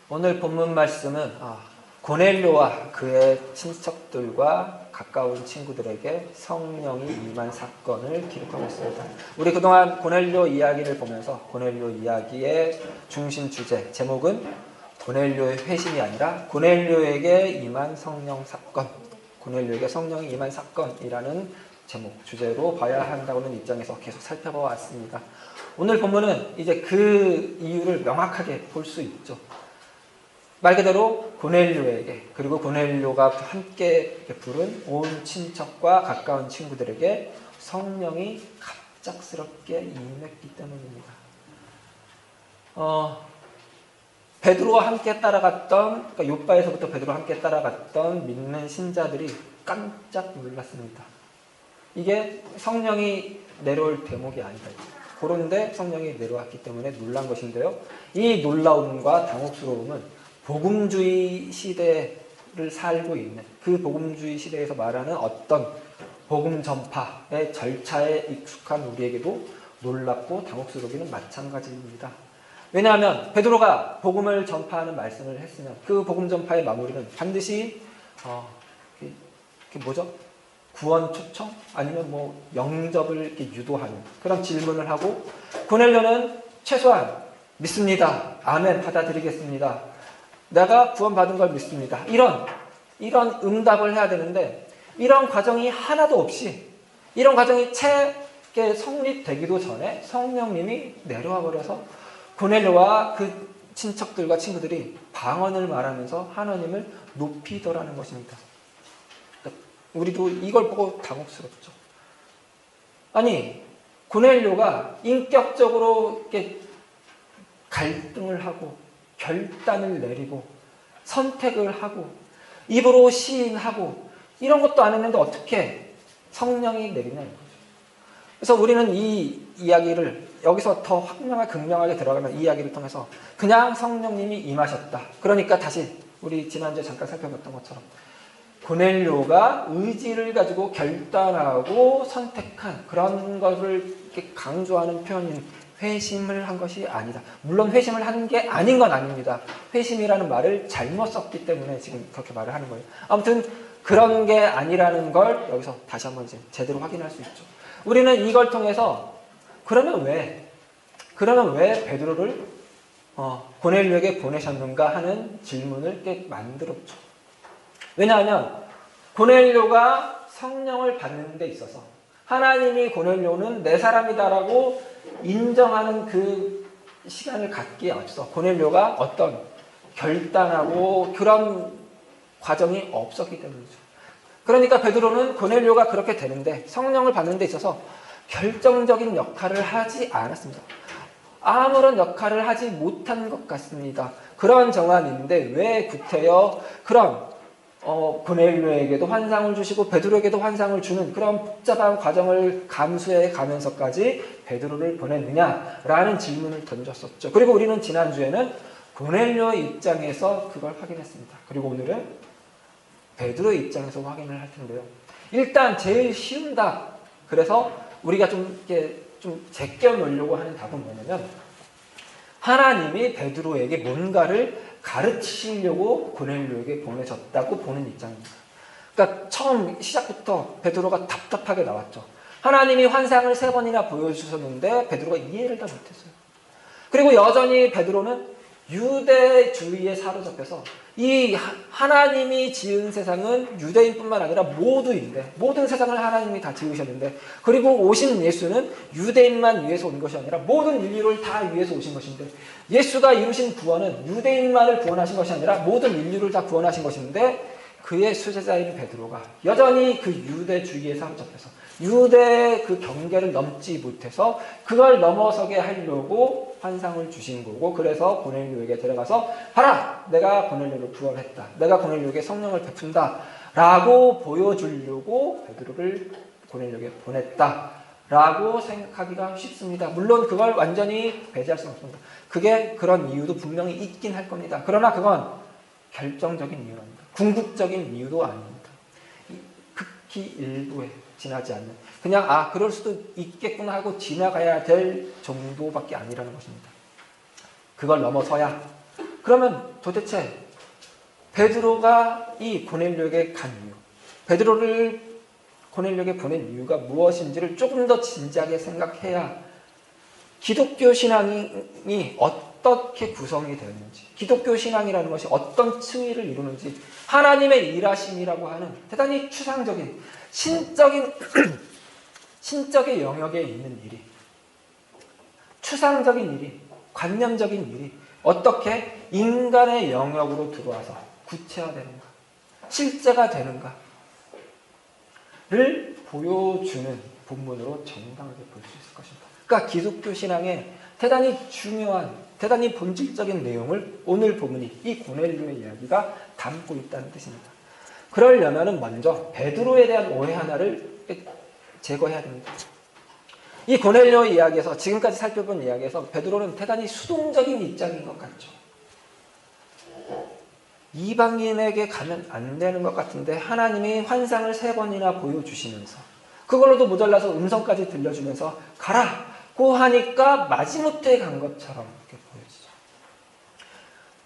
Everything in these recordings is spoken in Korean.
오늘 본문 말씀은 고넬료와 그의 친척들과 가까운 친구들에게 성령이 임한 사건을 기록하고 있습니다. 우리 그동안 고넬료 이야기를 보면서 고넬료 이야기의 중심 주제, 제목은 고넬료의 회심이 아니라 고넬료에게 임한 성령 사건, 고넬료에게 성령이 임한 사건이라는 제목, 주제로 봐야 한다고는 입장에서 계속 살펴보았습니다. 오늘 본문은 이제 그 이유를 명확하게 볼 수 있죠. 말 그대로 고넬료에게, 그리고 고넬료가 함께 부른 온 친척과 가까운 친구들에게 성령이 갑작스럽게 임했기 때문입니다. 베드로와 함께 따라갔던, 그러니까 요바에서부터 베드로와 함께 따라갔던 믿는 신자들이 깜짝 놀랐습니다. 이게 성령이 내려올 대목이 아니다. 그런데 성령이 내려왔기 때문에 놀란 것인데요. 이 놀라움과 당혹스러움은 복음주의 시대를 살고 있는, 그 복음주의 시대에서 말하는 어떤 복음 전파의 절차에 익숙한 우리에게도 놀랍고 당혹스러우기는 마찬가지입니다. 왜냐하면 베드로가 복음을 전파하는 말씀을 했으면 그 복음 전파의 마무리는 반드시 뭐죠? 구원 초청? 아니면 영접을 이렇게 유도하는 그런 질문을 하고, 고넬료는 최소한 믿습니다. 아멘, 받아들이겠습니다. 내가 구원받은 걸 믿습니다. 이런 응답을 해야 되는데, 이런 과정이 하나도 없이, 이런 과정이 채 성립되기도 전에 성령님이 내려와 버려서 고넬료와 그 친척들과 친구들이 방언을 말하면서 하나님을 높이더라는 것입니다. 우리도 이걸 보고 당혹스럽죠. 아니, 고넬료가 인격적으로 이렇게 갈등을 하고 결단을 내리고 선택을 하고 입으로 시인하고 이런 것도 안 했는데 어떻게 성령이 내리냐 이거죠. 그래서 우리는 이 이야기를 여기서 더 확명하게 극명하게 들어가면 이 이야기를 통해서 그냥 성령님이 임하셨다. 그러니까 다시 우리 지난주에 잠깐 살펴봤던 것처럼 고넬료가 의지를 가지고 결단하고 선택한 그런 것을 이렇게 강조하는 표현인 회심을 한 것이 아니다. 물론 회심을 한 게 아닌 건 아닙니다. 회심이라는 말을 잘못 썼기 때문에 지금 그렇게 말을 하는 거예요. 아무튼 그런 게 아니라는 걸 여기서 다시 한번 이제 제대로 확인할 수 있죠. 우리는 이걸 통해서 그러면 왜 베드로를 고넬료에게 보내셨는가 하는 질문을 꽤 만들었죠. 왜냐하면 고넬료가 성령을 받는 데 있어서 하나님이 고넬료는 내 사람이다라고 인정하는 그 시간을 갖기에 앞서 고넬료가 어떤 결단하고 그런 과정이 없었기 때문이죠. 그러니까 베드로는 고넬료가 그렇게 되는데 성령을 받는 데 있어서 결정적인 역할을 하지 않았습니다. 아무런 역할을 하지 못한 것 같습니다. 그런 정황인데 왜 구태여 그런 고넬료에게도 환상을 주시고 베드로에게도 환상을 주는 그런 복잡한 과정을 감수해 가면서까지 베드로를 보냈느냐라는 질문을 던졌었죠. 그리고 우리는 지난주에는 고넬료의 입장에서 그걸 확인했습니다. 그리고 오늘은 베드로의 입장에서 확인을 할 텐데요. 일단 제일 쉬운 답, 그래서 우리가 좀 제껴 놓으려고 하는 답은 뭐냐면 하나님이 베드로에게 뭔가를 가르치려고 고넬료에게 보내셨다고 보는 입장입니다. 그러니까 처음 시작부터 베드로가 답답하게 나왔죠. 하나님이 환상을 3번이나 보여주셨는데 베드로가 이해를 다 못했어요. 그리고 여전히 베드로는 유대주의에 사로잡혀서 이 하나님이 지은 세상은 유대인뿐만 아니라 모두인데, 모든 세상을 하나님이 다 지으셨는데, 그리고 오신 예수는 유대인만 위해서 온 것이 아니라 모든 인류를 다 위해서 오신 것인데, 예수가 이루신 구원은 유대인만을 구원하신 것이 아니라 모든 인류를 다 구원하신 것인데, 그의 수제자인 베드로가 여전히 그 유대주의에 사로잡혀서 유대의 그 경계를 넘지 못해서 그걸 넘어서게 하려고 환상을 주신 거고, 그래서 고넬료에게 데려가서 봐라! 내가 고넬료를 구원했다. 내가 고넬료에게 성령을 베푼다. 라고 보여주려고 베드로를 고넬료에게 보냈다. 라고 생각하기가 쉽습니다. 물론 그걸 완전히 배제할 수는 없습니다. 그게 그런 이유도 분명히 있긴 할 겁니다. 그러나 그건 결정적인 이유는 아닙니다. 궁극적인 이유도 아닙니다. 극히 일부에 지나지 않는, 그냥 그럴 수도 있겠구나 하고 지나가야 될 정도밖에 아니라는 것입니다. 그걸 넘어서야 그러면 도대체 베드로가 이 고넬료에게 간 이유, 베드로를 고넬료에게 보낸 이유가 무엇인지를 조금 더 진지하게 생각해야 기독교 신앙이 어떻게 구성이 되었는지, 기독교 신앙이라는 것이 어떤 층위를 이루는지, 하나님의 일하심이라고 하는 대단히 추상적인 신적인 영역에 있는 일이, 추상적인 일이, 관념적인 일이 어떻게 인간의 영역으로 들어와서 구체화되는가, 실제가 되는가를 보여주는 본문으로 정당하게 볼 수 있을 것입니다. 그러니까 기독교 신앙의 대단히 중요한, 대단히 본질적인 내용을 오늘 본문이 이 고넬료의 이야기가 담고 있다는 뜻입니다. 그러려면 먼저 베드로에 대한 오해 하나를 제거해야 됩니다. 이 고넬료 이야기에서, 지금까지 살펴본 이야기에서 베드로는 대단히 수동적인 입장인 것 같죠. 이방인에게 가면 안 되는 것 같은데 하나님이 환상을 3번이나 보여주시면서 그걸로도 모자라서 음성까지 들려주면서 가라고 하니까 마지못해 간 것처럼 이렇게 보여지죠.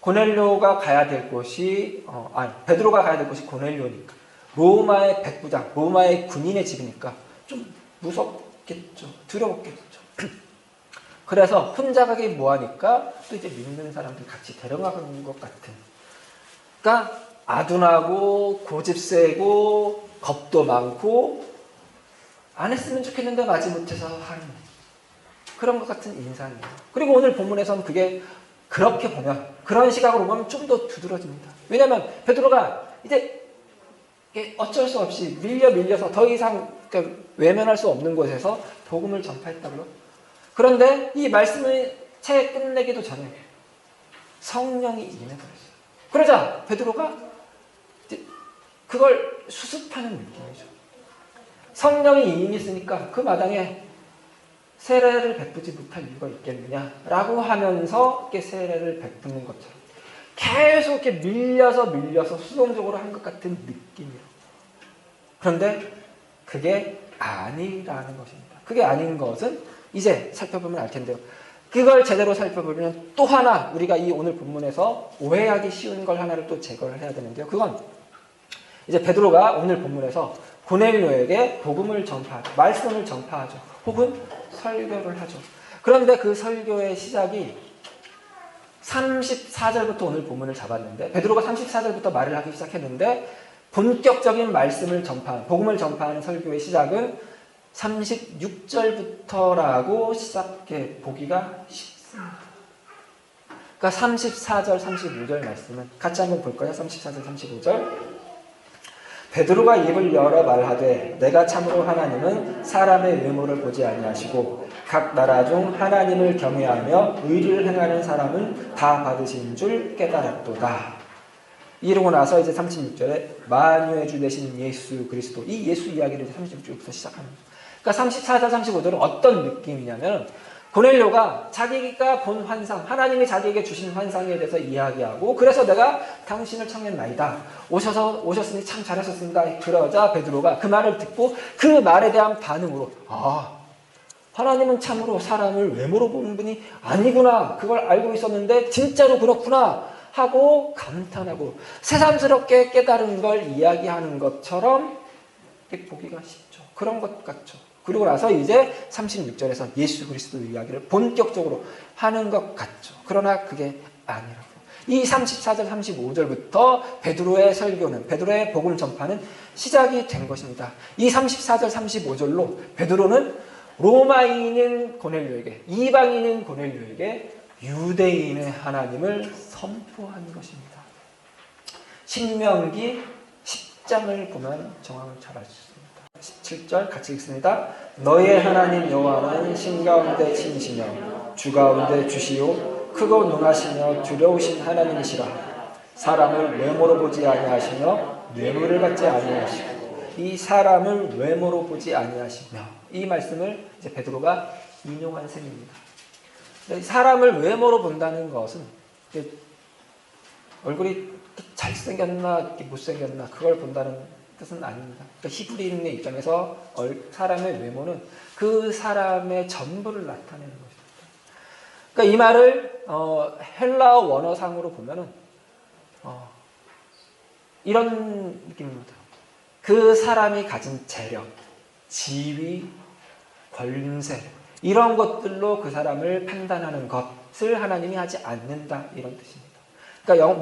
고넬료가 가야 될 곳이 베드로가 가야 될 곳이 고넬료니까, 로마의 백부장, 로마의 군인의 집이니까 좀 무섭겠죠. 두려웠겠죠. 그래서 혼자 가기 뭐하니까 또 이제 믿는 사람들 같이 데려가는 것 같은, 그러니까 아둔하고 고집세고 겁도 많고 안 했으면 좋겠는데 마지못해서 하는 그런 것 같은 인상이에요. 그리고 오늘 본문에서는 그게 그렇게 보면, 그런 시각으로 보면 좀 더 두드러집니다. 왜냐하면 베드로가 이제 어쩔 수 없이 밀려서 더 이상 외면할 수 없는 곳에서 복음을 전파했다고요. 그런데 이 말씀을 채 끝내기도 전에 성령이 임해버렸어요. 그러자 베드로가 그걸 수습하는 느낌이죠. 성령이 임했으니까 그 마당에 세례를 베푸지 못할 이유가 있겠느냐라고 하면서 이렇게 세례를 베푸는 것처럼 계속 이렇게 밀려서 수동적으로 한 것 같은 느낌이에요. 그런데 그게 아니라는 것입니다. 그게 아닌 것은 이제 살펴보면 알 텐데요. 그걸 제대로 살펴보면 또 하나 우리가 이 오늘 본문에서 오해하기 쉬운 걸 하나를 또 제거를 해야 되는데요. 그건 이제 베드로가 오늘 본문에서 고넬료에게 복음을 전파하죠. 말씀을 전파하죠. 혹은 설교를 하죠. 그런데 그 설교의 시작이 34절부터 오늘 본문을 잡았는데, 베드로가 34절부터 말을 하기 시작했는데 본격적인 말씀을 전파하는, 복음을 전파하는 설교의 시작은 36절부터라고 시작해 보기가 쉽습니다. 그러니까 34절, 35절 말씀은 같이 한번 볼까요? 34절, 35절. 베드로가 입을 열어 말하되 내가 참으로 하나님은 사람의 외모를 보지 아니하시고 각 나라 중 하나님을 경외하며 의를 행하는 사람은 다 받으신 줄 깨달았도다. 이러고 나서 이제 36절에 만유의 주 되신 예수 그리스도, 이 예수 이야기를 이제 36절부터 시작합니다. 그러니까 34절, 35절은 어떤 느낌이냐면 고넬료가 자기가 본 환상, 하나님이 자기에게 주신 환상에 대해서 이야기하고, 그래서 내가 당신을 청했나이다. 오셨으니 참 잘하셨습니다. 그러자 베드로가 그 말을 듣고 그 말에 대한 반응으로 하나님은 참으로 사람을 외모로 보는 분이 아니구나. 그걸 알고 있었는데 진짜로 그렇구나 하고 감탄하고 새삼스럽게 깨달은 걸 이야기하는 것처럼 보기가 쉽죠. 그런 것 같죠. 그리고 나서 이제 36절에서 예수 그리스도 이야기를 본격적으로 하는 것 같죠. 그러나 그게 아니라고. 이 34절, 35절부터 베드로의 설교는, 베드로의 복음 전파는 시작이 된 것입니다. 이 34절, 35절로 베드로는 로마인인 고넬료에게, 이방인인 고넬료에게 유대인의 하나님을 선포한 것입니다. 신명기 10장을 보면 정황을 잘 알 수 있습니다. 17절 같이 읽습니다. 너의 하나님 여호와는 신 가운데 신이시며 주 가운데 주시요 크고 능하시며 두려우신 하나님이시라. 사람을 외모로 보지 아니하시며 뇌물을 받지 아니하시고. 이 사람을 외모로 보지 아니하시며, 이 말씀을 이제 베드로가 인용한 셈입니다. 사람을 외모로 본다는 것은 얼굴이 잘생겼나 못생겼나 그걸 본다는 뜻은 아닙니다. 그러니까 히브리인의 입장에서 사람의 외모는 그 사람의 전부를 나타내는 것입니다. 그러니까 이 말을 헬라 원어상으로 보면은 이런 느낌입니다. 그 사람이 가진 재력, 지위, 권세 이런 것들로 그 사람을 판단하는 것을 하나님이 하지 않는다 이런 뜻입니다. 그러니까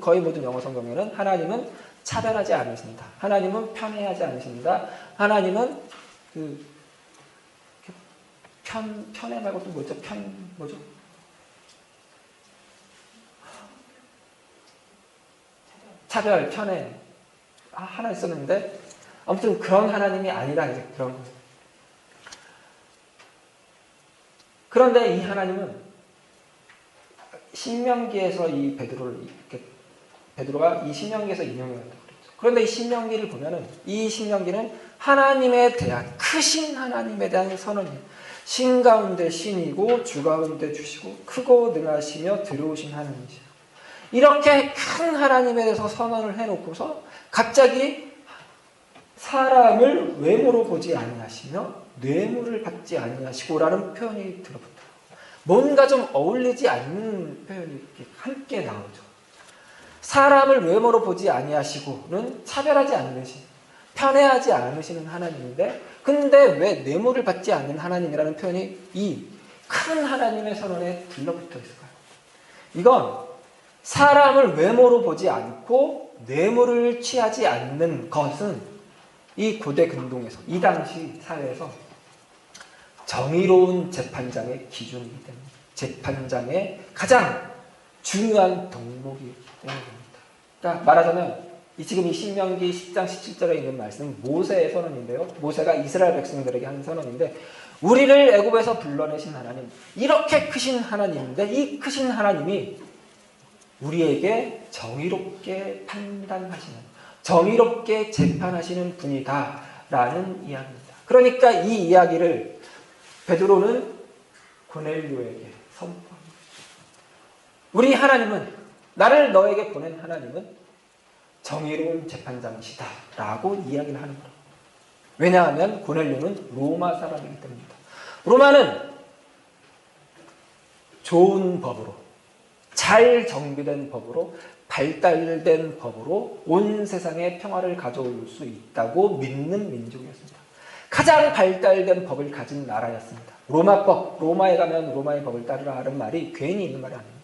거의 모든 영어 성경에는 하나님은 차별하지 않으십니다. 하나님은 편애하지 않으십니다. 하나님은 편애 말고 또 뭐죠? 뭐죠? 차별, 편애. 하나 있었는데 아무튼 그런 하나님이 아니라 이제 그런 거예요. 그런데 이 하나님은 신명기에서 베드로가 이 신명기에서 인용을 한다고 그랬죠. 그런데 이 신명기를 보면은 이 신명기는 하나님에 대한 크신 하나님에 대한 선언이에요. 신 가운데 신이고 주 가운데 주시고 크고 능하시며 들어오신 하나님이시죠. 이렇게 큰 하나님에 대해서 선언을 해놓고서 갑자기 사람을 외모로 보지 아니하시며 뇌물을 받지 아니하시고라는 표현이 들어붙어요. 뭔가 좀 어울리지 않는 표현이 함께 나오죠. 사람을 외모로 보지 아니하시고는 차별하지 않으시는, 편애하지 않으시는 하나님인데, 근데 왜 뇌물을 받지 않는 하나님이라는 표현이 이 큰 하나님의 선언에 들러붙어 있을까요? 이건 사람을 외모로 보지 않고 뇌물을 취하지 않는 것은 이 고대 근동에서, 이 당시 사회에서 정의로운 재판장의 기준이기 때문에 재판장의 가장 중요한 덕목이기 때문입니다. 그러니까 말하자면 지금 이 신명기 10장 17절에 있는 말씀은 모세의 선언인데요. 모세가 이스라엘 백성들에게 한 선언인데, 우리를 애굽에서 불러내신 하나님, 이렇게 크신 하나님인데 이 크신 하나님이 우리에게 정의롭게 판단하시는, 정의롭게 재판하시는 분이다라는 이야기입니다. 그러니까 이 이야기를 베드로는 고넬료에게 선포합니다. 우리 하나님은, 나를 너에게 보낸 하나님은 정의로운 재판장이시다 라고 이야기를 하는 거예요. 왜냐하면 고넬료는 로마 사람이기 때문입니다. 로마는 좋은 법으로, 잘 정비된 법으로, 발달된 법으로 온 세상에 평화를 가져올 수 있다고 믿는 민족이었습니다. 가장 발달된 법을 가진 나라였습니다. 로마법, 로마에 가면 로마의 법을 따르라 하는 말이 괜히 있는 말이 아닙니다.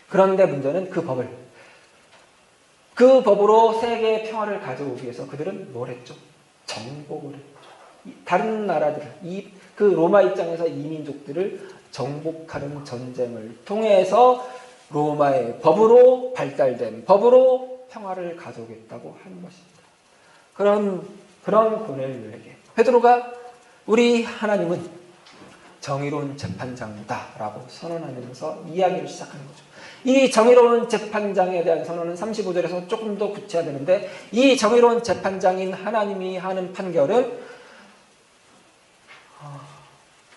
그런데 문제는 그 법으로 세계의 평화를 가져오기 위해서 그들은 뭘 했죠? 정복을 했죠. 다른 나라들, 그 로마 입장에서 이민족들을 정복하는 전쟁을 통해서 로마의 법으로, 발달된 법으로 평화를 가져오겠다고 하는 것입니다. 그런 고넬료에게 베드로가 우리 하나님은 정의로운 재판장이다라고 선언하면서 이야기를 시작하는 거죠. 이 정의로운 재판장에 대한 선언은 35절에서 조금 더 구체화되는데, 이 정의로운 재판장인 하나님이 하는 판결은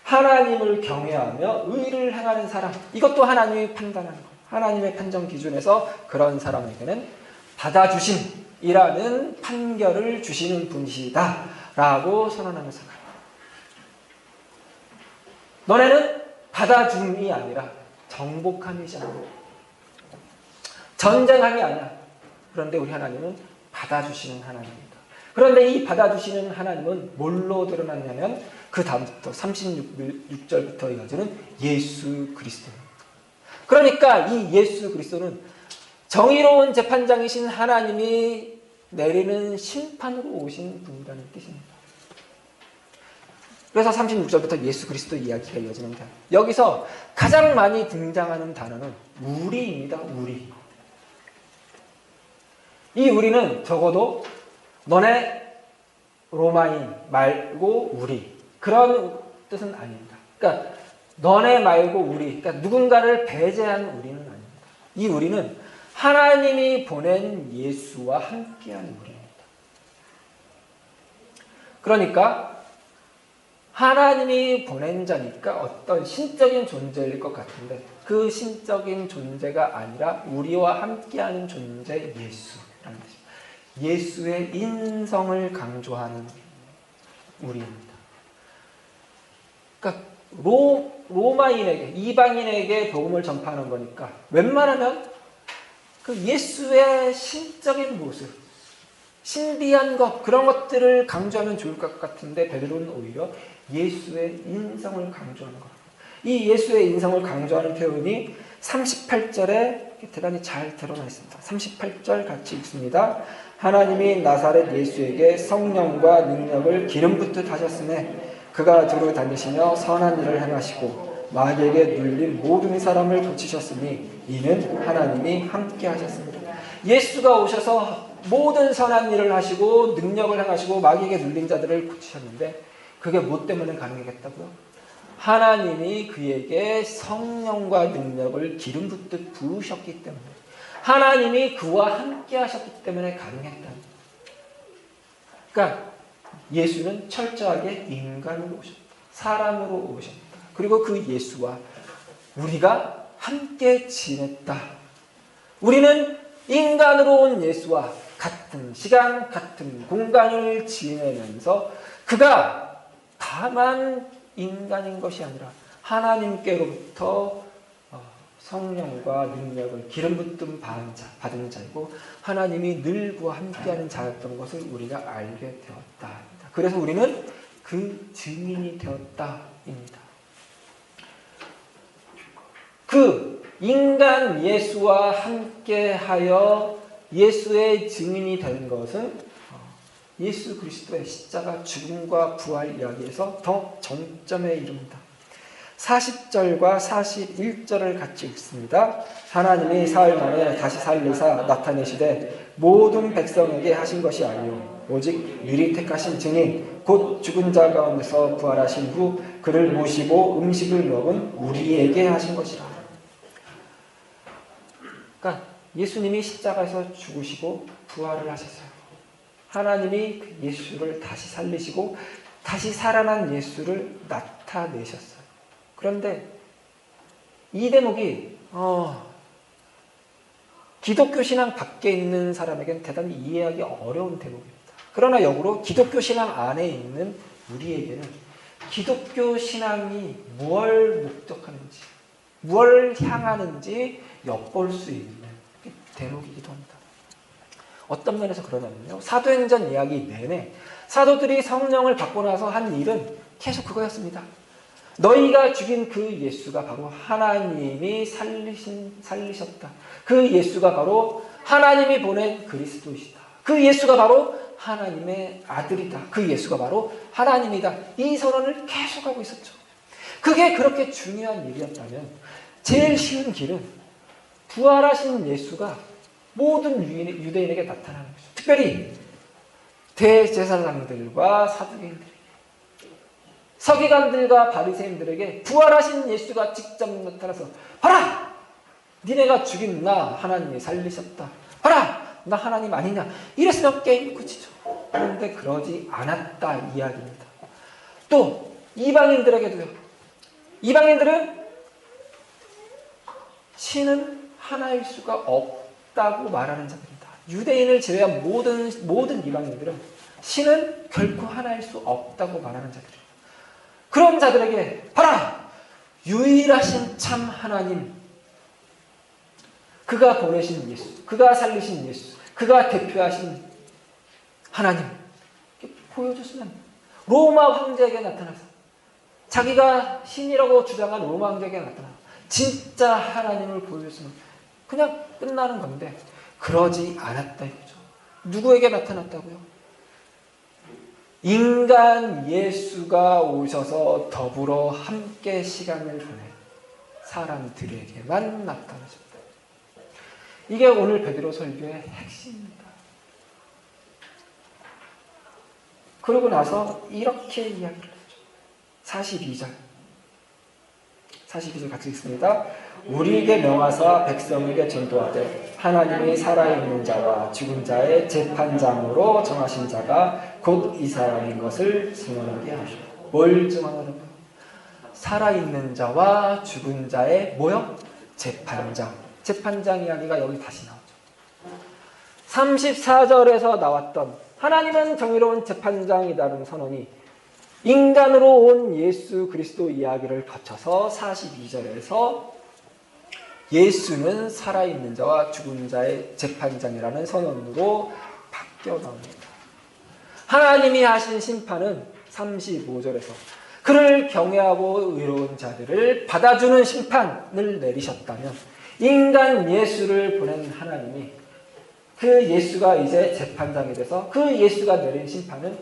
하나님을 경외하며 의를 행하는 사람, 이것도 하나님이 판단하는 거예요. 하나님의 판정 기준에서 그런 사람에게는 받아주심이라는 판결을 주시는 분이시다라고 선언하면서 가요. 너네는 받아줌이 아니라 정복함이잖아. 전쟁함이 아니야. 그런데 우리 하나님은 받아주시는 하나님입니다. 그런데 이 받아주시는 하나님은 뭘로 드러났냐면 그 다음부터 36절부터 이어지는 예수 그리스도입니다. 그러니까 이 예수 그리스도는 정의로운 재판장이신 하나님이 내리는 심판으로 오신 분이라는 뜻입니다. 그래서 36절부터 예수 그리스도 이야기가 이어지는데, 여기서 가장 많이 등장하는 단어는 우리입니다. 우리. 이 우리는 적어도 너네 로마인 말고 우리, 그런 뜻은 아닙니다. 그러니까 너네 말고 우리, 그러니까 누군가를 배제한 우리는 아닙니다. 이 우리는 하나님이 보낸 예수와 함께하는 우리입니다. 그러니까 하나님이 보낸 자니까 어떤 신적인 존재일 것 같은데, 그 신적인 존재가 아니라 우리와 함께하는 존재 예수라는 뜻입니다. 예수의 인성을 강조하는 우리입니다. 그러니까 로마인에게, 이방인에게 복음을 전파하는 거니까 웬만하면 그 예수의 신적인 모습, 신비한 것, 그런 것들을 강조하면 좋을 것 같은데 베드로는 오히려 예수의 인성을 강조하는 것. 이 예수의 인성을 강조하는 표현이 38절에 대단히 잘 드러나 있습니다. 38절 같이 읽습니다. 하나님이 나사렛 예수에게 성령과 능력을 기름 붓듯 하셨음에 그가 두루 다니시며 선한 일을 행하시고 마귀에게 눌린 모든 사람을 고치셨으니 이는 하나님이 함께 하셨습니다. 예수가 오셔서 모든 선한 일을 하시고 능력을 행하시고 마귀에게 눌린 자들을 고치셨는데 그게 뭐 때문에 가능했겠다고요? 하나님이 그에게 성령과 능력을 기름 붓듯 부으셨기 때문에, 하나님이 그와 함께 하셨기 때문에 가능했다. 그러니까 예수는 철저하게 인간으로 오셨다. 사람으로 오셨다. 그리고 그 예수와 우리가 함께 지냈다. 우리는 인간으로 온 예수와 같은 시간, 같은 공간을 지내면서 그가 다만 인간인 것이 아니라 하나님께로부터 성령과 능력을 기름 붓든 받은 자이고 하나님이 늘 그와 함께하는 자였던 것을 우리가 알게 되었다. 그래서 우리는 그 증인이 되었다입니다. 그 인간 예수와 함께하여 예수의 증인이 된 것은 예수 그리스도의 십자가 죽음과 부활 이야기에서 더 정점에 이릅니다. 40절과 41절을 같이 읽습니다. 하나님이 사흘 만에 다시 살리사 나타내시되 모든 백성에게 하신 것이 아니요 오직 미리 택하신 증인 곧 죽은 자 가운데서 부활하신 후 그를 모시고 음식을 먹은 우리에게 하신 것이라. 그러니까 예수님이 십자가에서 죽으시고 부활을 하셨어요. 하나님이 그 예수를 다시 살리시고 다시 살아난 예수를 나타내셨어요. 그런데 이 대목이 기독교 신앙 밖에 있는 사람에게는 대단히 이해하기 어려운 대목입니다. 그러나 역으로 기독교 신앙 안에 있는 우리에게는 기독교 신앙이 무엇을 목적하는지, 무엇을 향하는지 엿볼 수 있는 대목이기도 합니다. 어떤 면에서 그러냐면요. 사도행전 이야기 내내 사도들이 성령을 받고 나서 한 일은 계속 그거였습니다. 너희가 죽인 그 예수가 바로 하나님이 살리셨다. 그 예수가 바로 하나님이 보낸 그리스도이시다. 그 예수가 바로 하나님의 아들이다. 그 예수가 바로 하나님이다. 이 선언을 계속하고 있었죠. 그게 그렇게 중요한 일이었다면 제일 쉬운 길은 부활하신 예수가 모든 유대인에게 나타나는 거죠. 특별히 대제사장들과 사두개인들에게, 서기관들과 바리새인들에게 부활하신 예수가 직접 나타나서 봐라! 니네가 죽인 나 하나님이 살리셨다. 봐라! 나 하나님 아니냐. 이랬으면 게임 끝이죠. 그런데 그러지 않았다 이야기입니다. 또 이방인들에게도요. 이방인들은 신은 하나일 수가 없다고 말하는 자들입니다. 유대인을 제외한 모든 이방인들은 신은 결코 하나일 수 없다고 말하는 자들이에요. 그런 자들에게 봐라! 유일하신 참 하나님, 그가 보내신 예수, 그가 살리신 예수, 그가 대표하신 하나님 보여줬으면 로마 황제에게 나타나서 자기가 신이라고 주장한 로마 황제에게 나타나서 진짜 하나님을 보여줬으면 그냥 끝나는 건데 그러지 않았다 이거죠. 누구에게 나타났다고요? 인간 예수가 오셔서 더불어 함께 시간을 보낸 사람들에게만 나타나셨다. 이게 오늘 베드로 설교의 핵심입니다. 그러고 나서 이렇게 이야기를 하죠. 42절 같이 읽습니다. 우리에게 명하사 백성에게 전도하되 하나님이 살아있는 자와 죽은 자의 재판장으로 정하신 자가 곧 이 사람인 것을 증언하게 하시오. 뭘 증언하는 거예요? 살아있는 자와 죽은 자의 뭐요? 재판장. 재판장 이야기가 여기 다시 나오죠. 34절에서 나왔던 하나님은 정의로운 재판장이라는 선언이 인간으로 온 예수 그리스도 이야기를 거쳐서 42절에서 예수는 살아있는 자와 죽은 자의 재판장이라는 선언으로 바뀌어 나옵니다. 하나님이 하신 심판은 35절에서 그를 경외하고 의로운 자들을 받아주는 심판을 내리셨다면, 인간 예수를 보낸 하나님이 그 예수가 이제 재판장이 돼서 그 예수가 내린 심판은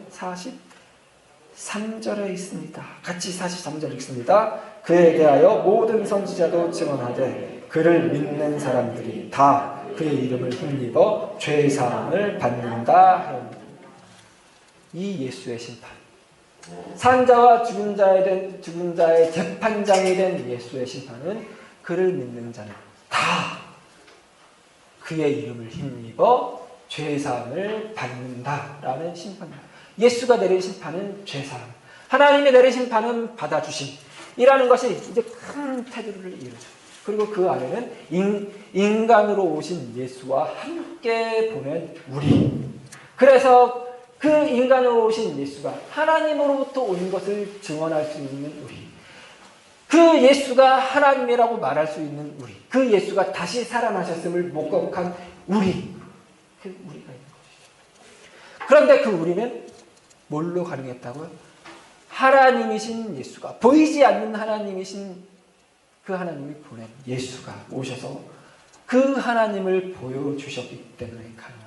43절에 있습니다. 같이 43절 읽습니다. 그에 대하여 모든 선지자도 증언하되 그를 믿는 사람들이 다 그의 이름을 힘입어 죄사함을 받는다 하였느니라. 이 예수의 심판, 산자와 죽은 자의 재판장이 된 예수의 심판은 그를 믿는 자는 다 그의 이름을 힘입어 죄사함을 받는다라는 심판입니다. 예수가 내린 심판은 죄사함, 하나님이 내린 심판은 받아주심이라는 것이 이제 큰 테두리를 이루죠. 그리고 그 안에는 인간으로 오신 예수와 함께 보낸 우리, 그래서 그 인간으로 오신 예수가 하나님으로부터 온 것을 증언할 수 있는 우리, 그 예수가 하나님이라고 말할 수 있는 우리, 그 예수가 다시 살아나셨음을 목격한 우리, 그 우리가 있는 것이죠. 그런데 그 우리는 뭘로 가능했다고요? 하나님이신 예수가, 보이지 않는 하나님이신 그 하나님이 보낸 예수가 오셔서 그 하나님을 보여주셨기 때문에 가능합니다.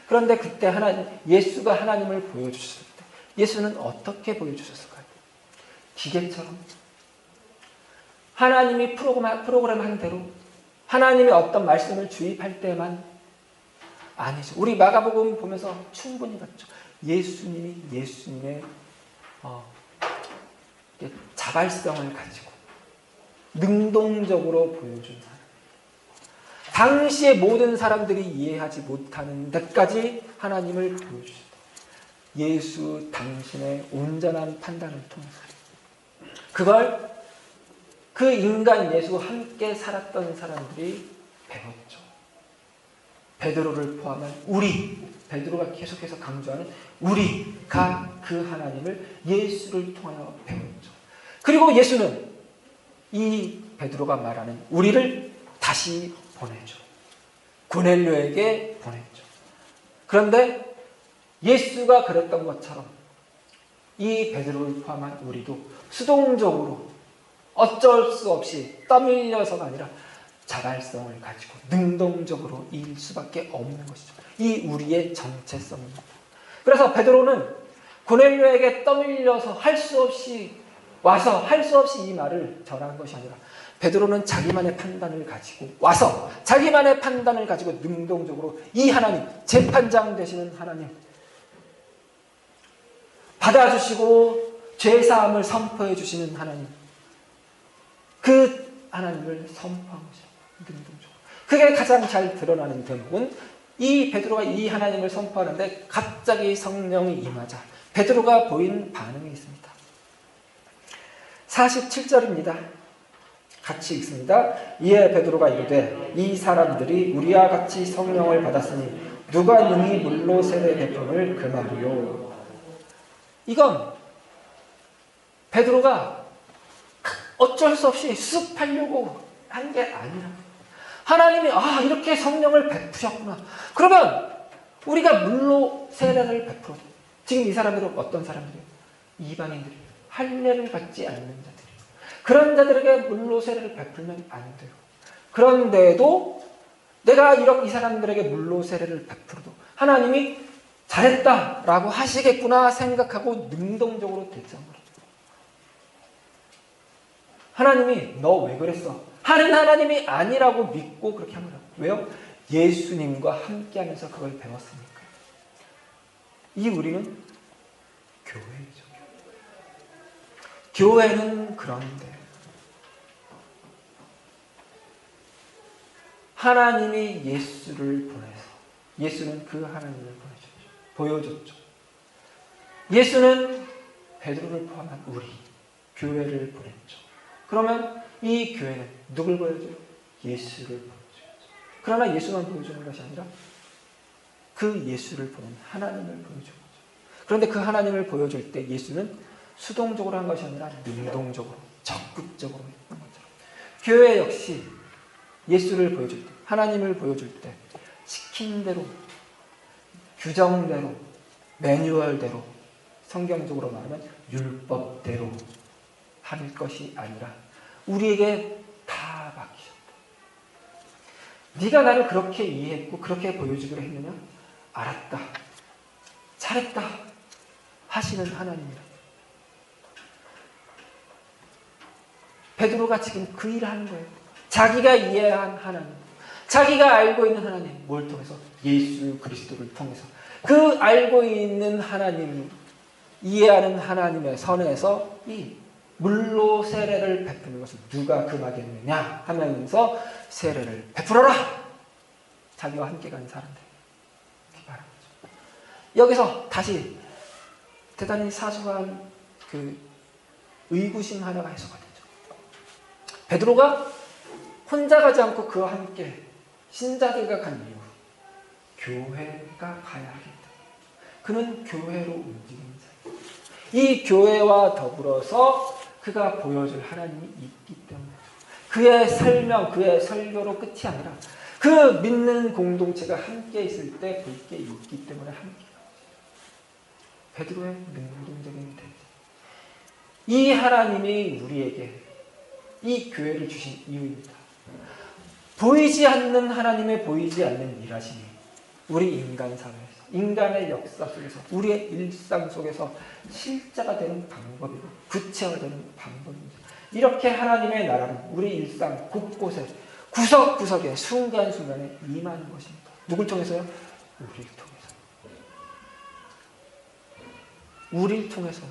그런데 그때 예수가 하나님을 보여주셨을 때 예수는 어떻게 보여주셨을까요? 기계처럼, 하나님이 프로그램한 대로, 하나님이 어떤 말씀을 주입할 때만? 아니죠. 우리 마가복음 보면서 충분히 봤죠. 예수님의 자발성을 가지고 능동적으로 보여준 하나님, 당시에 모든 사람들이 이해하지 못하는 데까지 하나님을 보여주셨다. 예수 당신의 온전한 판단을 통해서 그걸 그 인간 예수와 함께 살았던 사람들이 배웠죠. 베드로를 포함한 우리, 베드로가 계속해서 강조하는 우리가 그 하나님을 예수를 통하여 배웠죠. 그리고 예수는 이 베드로가 말하는 우리를 다시 보내죠. 고넬료에게 보냈죠. 그런데 예수가 그랬던 것처럼 이 베드로를 포함한 우리도 수동적으로 어쩔 수 없이 떠밀려서가 아니라 자발성을 가지고 능동적으로 일 수밖에 없는 것이죠. 이 우리의 정체성입니다. 그래서 베드로는 고넬료에게 떠밀려서 할 수 없이 와서 할 수 없이 이 말을 전한 것이 아니라, 베드로는 자기만의 판단을 가지고 와서 자기만의 판단을 가지고 능동적으로 이 하나님, 재판장 되시는 하나님, 받아주시고 죄사함을 선포해 주시는 하나님, 그 하나님을 선포한 것이죠. 능동적으로. 그게 가장 잘 드러나는 대목은 이 베드로가 이 하나님을 선포하는데 갑자기 성령이 임하자 베드로가 보인 반응이 있습니다. 47절입니다. 같이 읽습니다. 이에 베드로가 이르되 이 사람들이 우리와 같이 성령을 받았으니 누가 능히 물로 세례 베품을 금하리요. 이건 베드로가 어쩔 수 없이 수습하려고 한 게 아니라, 하나님이 이렇게 성령을 베푸셨구나, 그러면 우리가 물로 세례를 베풀어. 지금 이 사람들은 어떤 사람들이에요? 이방인들이에요. 할례를 받지 않는 자들이에요. 그런 자들에게 물로 세례를 베풀면 안 돼요. 그런데도 내가 이 사람들에게 물로 세례를 베풀어도 하나님이 잘했다라고 하시겠구나 생각하고 능동적으로 대처한 거예요. 하나님이 너 왜 그랬어? 하는 하나님이 아니라고 믿고 그렇게 한 거라고. 왜요? 예수님과 함께하면서 그걸 배웠으니까. 이 우리는 교회이죠. 교회는 그런데 하나님이 예수를 보내서, 예수는 그 하나님을 보여줬죠. 예수는 베드로를 포함한 우리 교회를 보냈죠. 그러면 이 교회는 누굴 보여줘요? 예수를 보여줘야죠. 그러나 예수만 보여주는 것이 아니라 그 예수를 보는 하나님을 보여주는 거죠. 그런데 그 하나님을 보여줄 때 예수는 수동적으로 한 것이 아니라 능동적으로, 적극적으로 했던 것처럼 교회 역시 예수를 보여줄 때, 하나님을 보여줄 때 시킨 대로, 규정대로, 매뉴얼대로, 성경적으로 말하면 율법대로 할 것이 아니라 우리에게 다 맡기셨다. 네가 나를 그렇게 이해했고 그렇게 보여주기로 했느냐? 알았다. 잘했다. 하시는 하나님이라. 베드로가 지금 그 일을 하는 거예요. 자기가 이해한 하나님, 자기가 알고 있는 하나님, 뭘 통해서? 예수 그리스도를 통해서. 그 알고 있는 하나님, 이해하는 하나님의 선에서 이 물로 세례를 베푸는 것을 누가 금하겠느냐 하면서 세례를 베풀어라. 자기와 함께 간 사람들 이렇게 말한 거죠. 여기서 다시 대단히 사소한 그 의구심 하나가 해소가 되죠. 베드로가 혼자 가지 않고 그와 함께 신자들과 간 이유, 교회가 가야 하겠다. 그는 교회로 움직이는 자예요. 이 교회와 더불어서 그가 보여줄 하나님이 있기 때문에 그의 설명, 그의 설교로 끝이 아니라 그 믿는 공동체가 함께 있을 때 볼 게 있기 때문에 함께 가죠. 베드로의 능동적인 태도. 이 하나님이 우리에게 이 교회를 주신 이유입니다. 보이지 않는 하나님의 보이지 않는 일하심이 우리 인간 사회에서, 인간의 역사 속에서, 우리의 일상 속에서 실제가 되는 방법이고 구체화되는 방법입니다. 이렇게 하나님의 나라는 우리 일상 곳곳에 구석구석에 순간순간에 임하는 것입니다. 누굴 통해서요? 우리를 통해서. 우리를 통해서.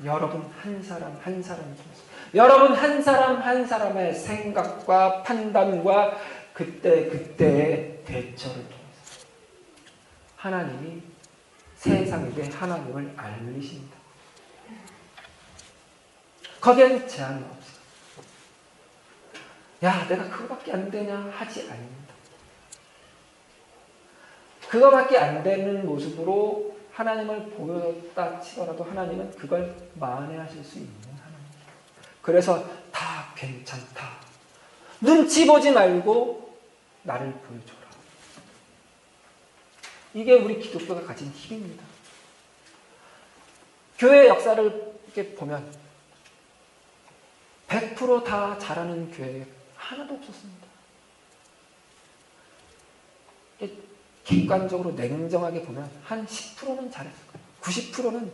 여러분 한 사람 한 사람을 통해서. 여러분 한 사람 한 사람의 생각과 판단과 그때의 대처를 통해서 하나님이 세상에게 하나님을 알리십니다. 거기에는 제한이 없어요. 야, 내가 그거밖에 안 되냐 하지 않습니다. 그거밖에 안 되는 모습으로 하나님을 보였다 치더라도 하나님은 그걸 만회하실 수 있는 하나님입니다. 그래서 다 괜찮다. 눈치 보지 말고 나를 보여줘라. 이게 우리 기독교가 가진 힘입니다. 교회 역사를 이렇게 보면 100% 다 잘하는 교회 하나도 없었습니다. 객관적으로 냉정하게 보면 한 10%는 잘했을 거예요. 90%는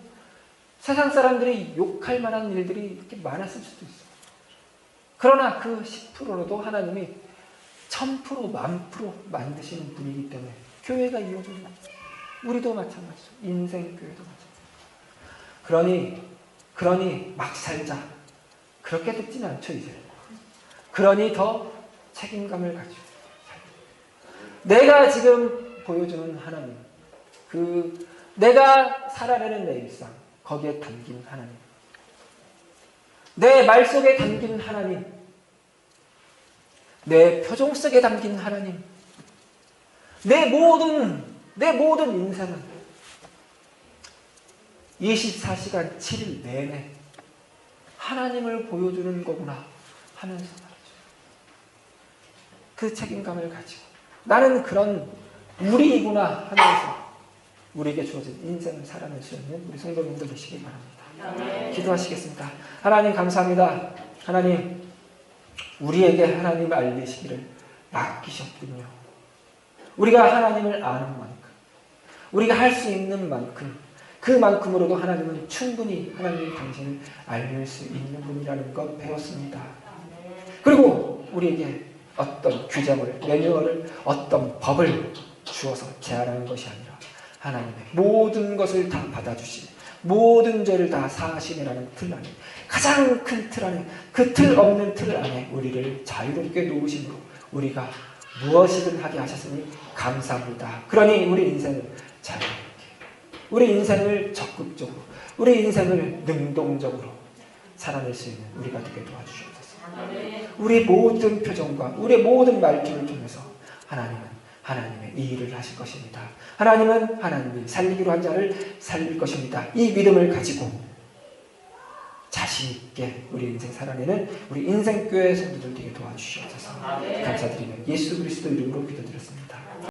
세상 사람들이 욕할 만한 일들이 이렇게 많았을 수도 있어요. 그러나 그 10%로도 하나님이 1000%, 10,000% 만드시는 분이기 때문에 교회가 이어집니다. 우리도 마찬가지죠. 인생 교회도 마찬가지죠. 그러니 막 살자. 그렇게 듣지는 않죠, 이제. 그러니 더 책임감을 가지고 내가 지금 보여주는 하나님, 내가 살아내는 내 일상, 거기에 담긴 하나님, 내 말 속에 담긴 하나님, 내 표정 속에 담긴 하나님, 내 모든 인생은 24시간 7일 내내 하나님을 보여주는 거구나 하면서 말이죠. 그 책임감을 가지고 나는 그런 우리이구나 하면서 우리에게 주어진 인생을 살아낼 수 있는 우리 성도님들 되시기 바랍니다. 기도하시겠습니다. 하나님 감사합니다. 하나님 우리에게 하나님을 알리시기를 맡기셨군요. 우리가 하나님을 아는 만큼, 우리가 할 수 있는 만큼, 그만큼으로도 하나님은 충분히 하나님 당신을 알릴 수 있는 분이라는 것 배웠습니다. 그리고 우리에게 어떤 규정을, 매뉴얼을, 어떤 법을 주어서 제한하는 것이 아니라 하나님의 모든 것을 다 받아주시는, 모든 죄를 다 사하시느라는 틀 안에, 가장 큰 틀 안에, 그 틀 없는 틀 안에 우리를 자유롭게 놓으심으로 우리가 무엇이든 하게 하셨으니 감사합니다. 그러니 우리 인생을 자유롭게, 우리 인생을 적극적으로, 우리 인생을 능동적으로 살아낼 수 있는 우리가 되게 도와주시옵소서. 우리 모든 표정과 우리 모든 말투를 통해서 하나님은 하나님의 이 일을 하실 것입니다. 하나님은 하나님이 살리기로 한 자를 살릴 것입니다. 이 믿음을 가지고 자신 있게 우리 인생 살아내는 우리 인생교회 성도들 되게 도와주시옵소서. 감사드리며 예수 그리스도 이름으로 기도드렸습니다.